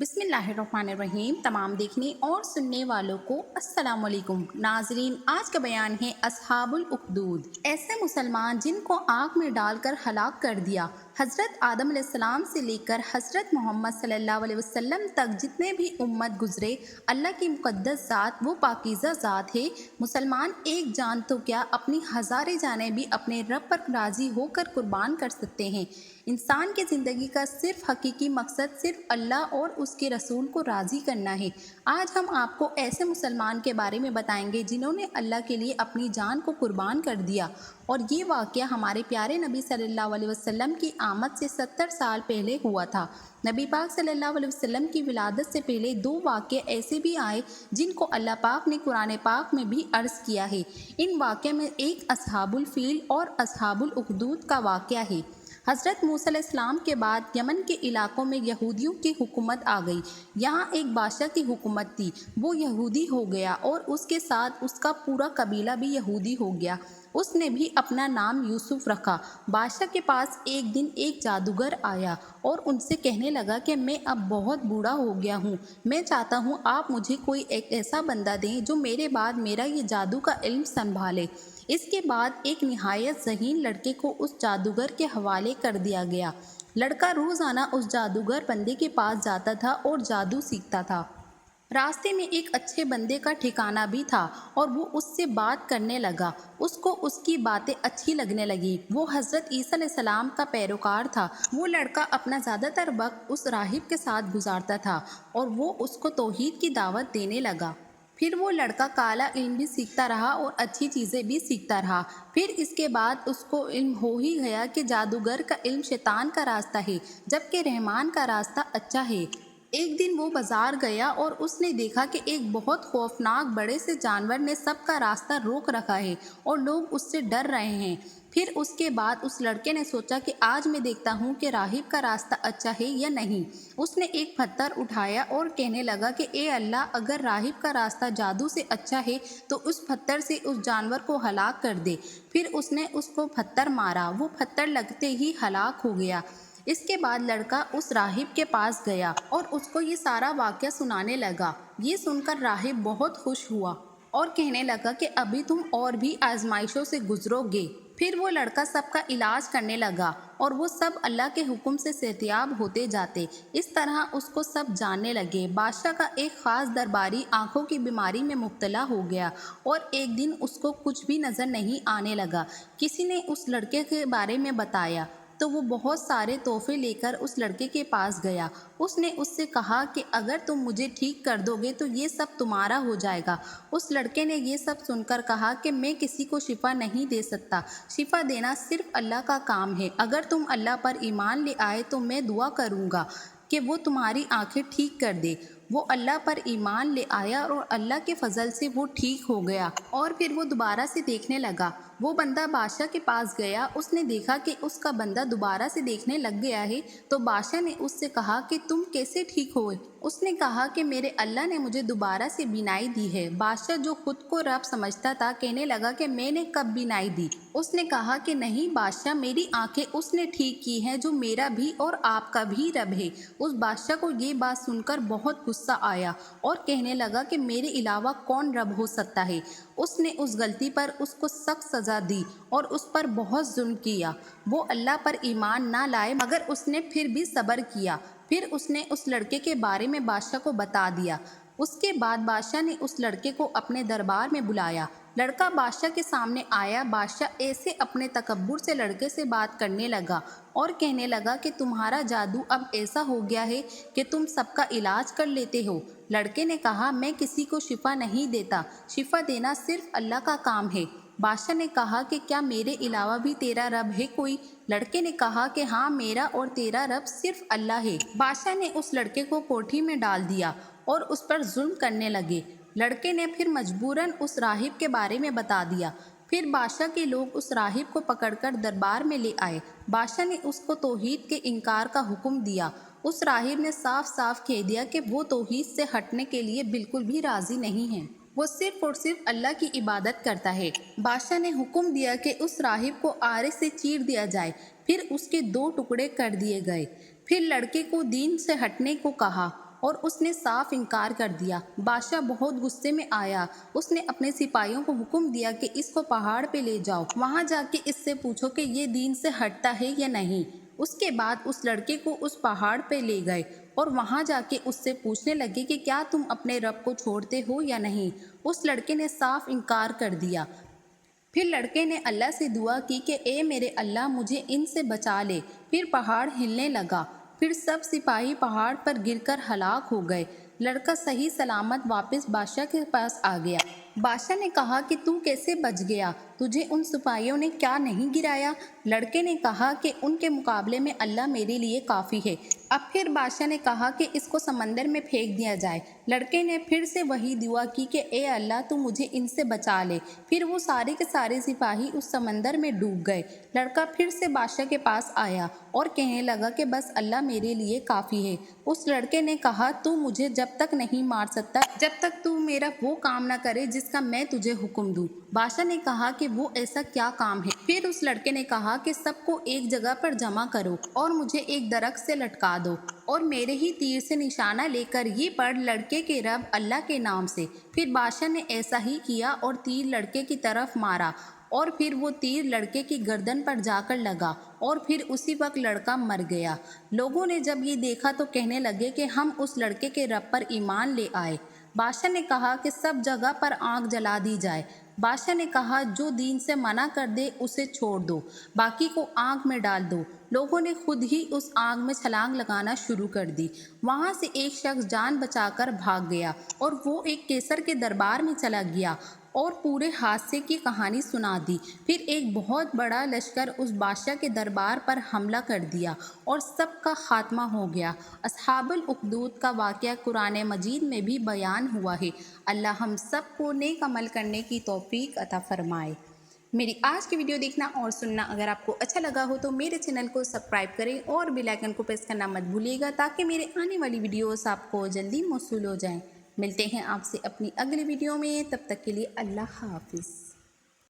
बिस्मिल्लाहिर्रहमानिर्रहीम। तमाम देखने और सुनने वालों को अस्सलाम वालेकुम। नाजरीन, आज का बयान है अस्हाबुल उखदूद, ऐसे मुसलमान जिनको आग में डालकर हलाक कर दिया। हज़रत आदम अलैहिस्सलाम से लेकर हज़रत मोहम्मद सल्लल्लाहु अलैहि वसल्लम तक जितने भी उम्मत गुजरे, अल्लाह की मुक़द्दस ज़ात वो पाकीज़ा ज़ात है। मुसलमान एक जान तो क्या अपनी हज़ारे जानें भी अपने रब पर राज़ी होकर कुर्बान कर सकते हैं। इंसान की ज़िंदगी का सिर्फ हकीकी मकसद सिर्फ अल्लाह और उसके रसूल को राज़ी करना है। आज हम आपको ऐसे मुसलमान के बारे में बताएंगे जिन्होंने अल्लाह के लिए अपनी जान को कुर्बान कर दिया, और ये वाक़या हमारे प्यारे नबी सल्लल्लाहु अलैहि वसल्लम की आमद से 70 साल पहले हुआ था। नबी पाक सल्लल्लाहु अलैहि वसल्लम की विलादत से पहले दो वाक़े ऐसे भी आए जिनको अल्लाह पाक ने कुरान पाक में भी अर्ज़ किया है। इन वाक़े में एक अस्हाबुल फील और अस्हाबुल उखदूद का वाक़या है। हज़रत मूसा अलैहिस्सलाम के बाद यमन के इलाकों में यहूदियों की हुकूमत आ गई। यहाँ एक बादशाह की हुकूमत थी, वो यहूदी हो गया और उसके साथ उसका पूरा कबीला भी यहूदी हो गया। उसने भी अपना नाम यूसुफ रखा। बादशाह के पास एक दिन एक जादूगर आया और उनसे कहने लगा कि मैं अब बहुत बूढ़ा हो गया हूँ, मैं चाहता हूँ आप मुझे कोई एक ऐसा बंदा दें जो मेरे बाद मेरा ये जादू का इल्म संभाले। इसके बाद एक निहायत ज़हीन लड़के को उस जादूगर के हवाले कर दिया गया। लड़का रोज़ाना उस जादूगर बंदे के पास जाता था और जादू सीखता था। रास्ते में एक अच्छे बंदे का ठिकाना भी था और वो उससे बात करने लगा। उसको उसकी बातें अच्छी लगने लगी। वो हज़रत ईसा अलैहिस्सलाम का पैरोकार था। वो लड़का अपना ज़्यादातर वक्त उस राहिब के साथ गुजारता था और वो उसको तौहीद की दावत देने लगा। फिर वो लड़का काला इल्म भी सीखता रहा और अच्छी चीज़ें भी सीखता रहा। फिर इसके बाद उसको इल्म हो ही गया कि जादूगर का इल्म शैतान का रास्ता है, जबकि रहमान का रास्ता अच्छा है। एक दिन वो बाजार गया और उसने देखा कि एक बहुत खौफनाक बड़े से जानवर ने सबका रास्ता रोक रखा है और लोग उससे डर रहे हैं। फिर उसके बाद उस लड़के ने सोचा कि आज मैं देखता हूँ कि राहिब का रास्ता अच्छा है या नहीं। उसने एक पत्थर उठाया और कहने लगा कि ए अल्लाह, अगर राहिब का रास्ता जादू से अच्छा है तो उस पत्थर से उस जानवर को हलाक कर दे। फिर उसने उसको पत्थर मारा, वो पत्थर लगते ही हलाक हो गया। इसके बाद लड़का उस राहिब के पास गया और उसको ये सारा वाक़या सुनाने लगा। ये सुनकर राहिब बहुत खुश हुआ और कहने लगा कि अभी तुम और भी आजमाइशों से गुजरोगे। फिर वो लड़का सबका इलाज करने लगा और वो सब अल्लाह के हुक्म से सेहतियाब होते जाते। इस तरह उसको सब जानने लगे। बादशाह का एक ख़ास दरबारी आँखों की बीमारी में मुब्तला हो गया और एक दिन उसको कुछ भी नज़र नहीं आने लगा। किसी ने उस लड़के के बारे में बताया तो वो बहुत सारे तोहफे लेकर उस लड़के के पास गया। उसने उससे कहा कि अगर तुम मुझे ठीक कर दोगे तो ये सब तुम्हारा हो जाएगा। उस लड़के ने ये सब सुनकर कहा कि मैं किसी को शिफा नहीं दे सकता, शिफा देना सिर्फ अल्लाह का काम है। अगर तुम अल्लाह पर ईमान ले आए तो मैं दुआ करूँगा कि वो तुम्हारी आंखें ठीक कर दे। वो अल्लाह पर ईमान ले आया और अल्लाह के फजल से वो ठीक हो गया और फिर वो दोबारा से देखने लगा। वो बंदा बादशाह के पास गया। उसने देखा कि उसका बंदा दोबारा से देखने लग गया है, तो बादशाह ने उससे कहा कि तुम कैसे ठीक हुए। उसने कहा कि मेरे अल्लाह ने मुझे दोबारा से बीनाई दी है। बादशाह जो खुद को रब समझता था कहने लगा कि मैंने कब बीनाई दी। उसने कहा कि नहीं बादशाह, मेरी आंखें उसने ठीक की हैं जो मेरा भी और आपका भी रब है। उस बादशाह को ये बात सुनकर बहुत गुस्सा आया और कहने लगा कि मेरे अलावा कौन रब हो सकता है। उसने उस गलती पर उसको सख्त सज़ा दी और उस पर बहुत जुल्म किया। वो अल्लाह पर ईमान ना लाए मगर उसने फिर भी सब्र किया। फिर उसने उस लड़के के बारे में बादशाह को बता दिया। उसके बाद बादशाह ने उस लड़के को अपने दरबार में बुलाया। लड़का बादशाह के सामने आया। बादशाह ऐसे अपने तकब्बुर से लड़के से बात करने लगा और कहने लगा कि तुम्हारा जादू अब ऐसा हो गया है कि तुम सबका इलाज कर लेते हो। लड़के ने कहा, मैं किसी को शिफा नहीं देता, शिफा देना सिर्फ अल्लाह का काम है। बादशाह ने कहा कि क्या मेरे अलावा भी तेरा रब है कोई? लड़के ने कहा कि हाँ, मेरा और तेरा रब सिर्फ अल्लाह है। बादशाह ने उस लड़के को कोठी में डाल दिया और उस पर जुल्म करने लगे। लड़के ने फिर मजबूरन उस राहिब के बारे में बता दिया। फिर बादशाह के लोग उस राहिब को पकड़कर दरबार में ले आए। बादशाह ने उसको तौहीद के इनकार का हुक्म दिया। उस राहिब ने साफ साफ कह दिया कि वो तौहीद से हटने के लिए बिल्कुल भी राज़ी नहीं है, वो सिर्फ और सिर्फ अल्लाह की इबादत करता है। बादशाह ने हुक्म दिया कि उस राहिब को आरे से चीर दिया जाए। फिर उसके 2 टुकड़े कर दिए गए। फिर लड़के को दीन से हटने को कहा اور اس نے صاف انکار کر دیا۔ بادشاہ بہت غصے میں آیا۔ اس نے اپنے سپاہیوں کو حکم دیا کہ اس کو پہاڑ پہ لے جاؤ، وہاں جا کے اس سے پوچھو کہ یہ دین سے ہٹتا ہے یا نہیں۔ اس کے بعد اس لڑکے کو اس پہاڑ پہ لے گئے اور وہاں جا کے اس سے پوچھنے لگے کہ کیا تم اپنے رب کو چھوڑتے ہو یا نہیں۔ اس لڑکے نے صاف انکار کر دیا۔ پھر لڑکے نے اللہ سے دعا کی کہ اے میرے اللہ، مجھے ان سے بچا لے۔ پھر پہاڑ ہلنے لگا، پھر سب سپاہی پہاڑ پر گر کر ہلاک ہو گئے۔ لڑکا صحیح سلامت واپس بادشاہ کے پاس آ گیا۔ بادشاہ نے کہا کہ تو کیسے بچ گیا؟ تجھے ان سپاہیوں نے کیا نہیں گرایا؟ لڑکے نے کہا کہ ان کے مقابلے میں اللہ میرے لیے کافی ہے۔ اب پھر بادشاہ نے کہا کہ اس کو سمندر میں پھینک دیا جائے۔ لڑکے نے پھر سے وہی دعا کی کہ اے اللہ، تو مجھے ان سے بچا لے۔ پھر وہ سارے کے سارے سپاہی اس سمندر میں ڈوب گئے۔ لڑکا پھر سے بادشاہ کے پاس آیا اور کہنے لگا کہ بس اللہ میرے لیے کافی ہے۔ اس لڑکے نے کہا تو مجھے جب تک نہیں مار سکتا جب تک تو میرا وہ کام نہ کرے جس کا میں تجھے حکم دوں۔ بادشاہ نے کہا کہ وہ ایسا کیا کام ہے؟ پھر اس لڑکے نے کہا کہ سب کو ایک جگہ پر جمع کرو اور مجھے ایک درخت سے لٹکا دو اور میرے ہی تیر سے نشانہ لے کر یہ پڑھ، لڑکے کے رب اللہ کے نام سے۔ پھر بادشاہ نے ایسا ہی کیا اور تیر لڑکے کی طرف مارا اور پھر وہ تیر لڑکے کی گردن پر جا کر لگا اور پھر اسی وقت لڑکا مر گیا۔ لوگوں نے جب یہ دیکھا تو کہنے لگے کہ ہم اس لڑکے کے رب پر ایمان لے آئے۔ بادشاہ نے کہا کہ سب جگہ پر آگ جلا دی جائے۔ بادشاہ نے کہا جو دین سے منع کر دے اسے چھوڑ دو، باقی کو آگ میں ڈال دو۔ لوگوں نے خود ہی اس آگ میں چھلانگ لگانا شروع کر دی۔ وہاں سے ایک شخص جان بچا کر بھاگ گیا اور وہ ایک کیسر کے دربار میں چلا گیا اور پورے حادثے کی کہانی سنا دی۔ پھر ایک بہت بڑا لشکر اس بادشاہ کے دربار پر حملہ کر دیا اور سب کا خاتمہ ہو گیا۔ اصحاب الاخدود کا واقعہ قرآن مجید میں بھی بیان ہوا ہے۔ اللہ ہم سب کو نیک عمل کرنے کی توفیق عطا فرمائے۔ میری آج کی ویڈیو دیکھنا اور سننا اگر آپ کو اچھا لگا ہو تو میرے چینل کو سبسکرائب کریں اور بیل آئیکن کو پریس کرنا مت بھولیے گا تاکہ میرے آنے والی ویڈیوز آپ کو جلدی موصول ہو جائیں۔ ملتے ہیں آپ سے اپنی اگلی ویڈیو میں، تب تک کے لیے اللہ حافظ۔